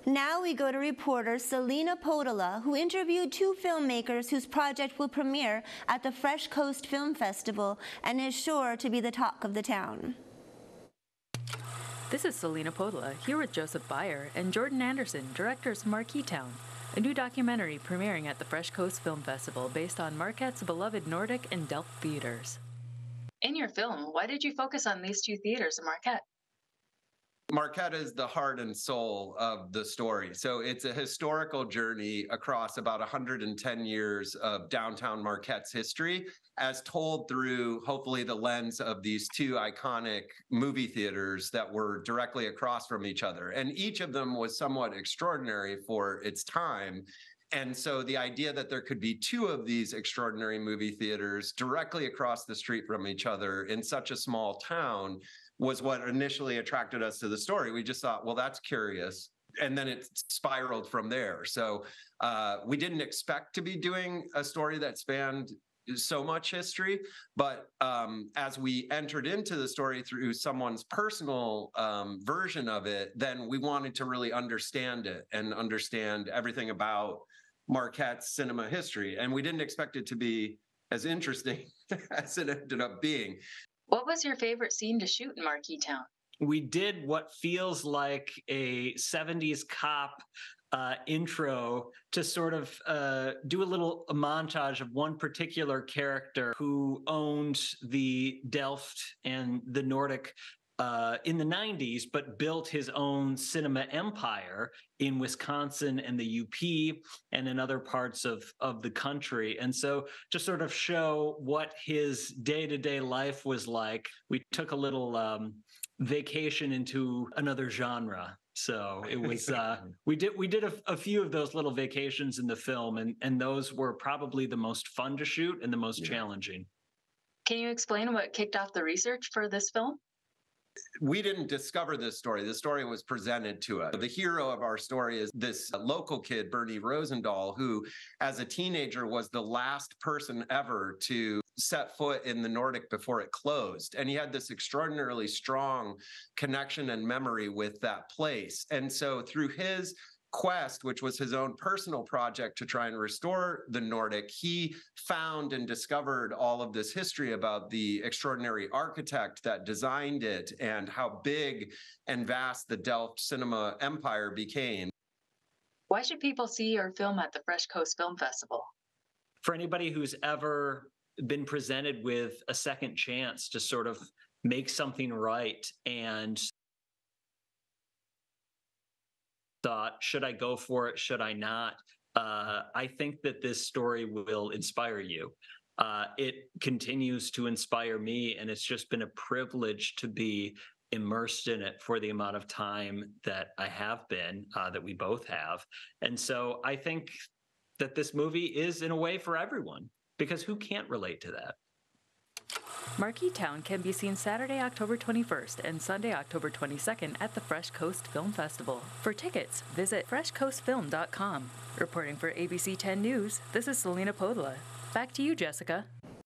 Now we go to reporter Selena Podola, who interviewed two filmmakers whose project will premiere at the Fresh Coast Film Festival and is sure to be the talk of the town. This is Selena Podola, here with Joseph Beyer and Jordan Anderson, directors of Marqueetown, a new documentary premiering at the Fresh Coast Film Festival based on Marquette's beloved Nordic and Delft theaters. In your film, why did you focus on these two theaters in Marquette? Marquette is the heart and soul of the story. So it's a historical journey across about 110 years of downtown Marquette's history, as told through, hopefully, the lens of these two iconic movie theaters that were directly across from each other. And each of them was somewhat extraordinary for its time. And so the idea that there could be two of these extraordinary movie theaters directly across the street from each other in such a small town was what initially attracted us to the story. We just thought, well, that's curious. And then it spiraled from there. So we didn't expect to be doing a story that spanned so much history. But as we entered into the story through someone's personal version of it, then we wanted to really understand it and understand everything about Marquette's cinema history. And we didn't expect it to be as interesting as it ended up being. What was your favorite scene to shoot in Marqueetown? We did what feels like a 70s cop intro to sort of do a little montage of one particular character who owned the Delft and the Nordic in the 90s, but built his own cinema empire in Wisconsin and the UP and in other parts of the country. And so to sort of show what his day-to-day life was like, we took a little vacation into another genre. So it was we did a few of those little vacations in the film, and those were probably the most fun to shoot and the most challenging. Can you explain what kicked off the research for this film? We didn't discover this story. The story was presented to us. The hero of our story is this local kid, Bernie Rosendahl, who as a teenager was the last person ever to set foot in the Nordic before it closed. And he had this extraordinarily strong connection and memory with that place. And so through his quest, which was his own personal project to try and restore the Nordic, he found and discovered all of this history about the extraordinary architect that designed it and how big and vast the Delft cinema empire became. Why should people see your film at the Fresh Coast Film Festival? For anybody who's ever been presented with a second chance to sort of make something right and thought, should I go for it? Should I not? I think that this story will inspire you. It continues to inspire me, and it's just been a privilege to be immersed in it for the amount of time that I have been, that we both have. And so I think that this movie is, in a way, for everyone, because who can't relate to that? Marqueetown can be seen Saturday, October 21st and Sunday, October 22nd at the Fresh Coast Film Festival. For tickets, visit freshcoastfilm.com. Reporting for ABC 10 News, this is Selena Podola. Back to you, Jessica.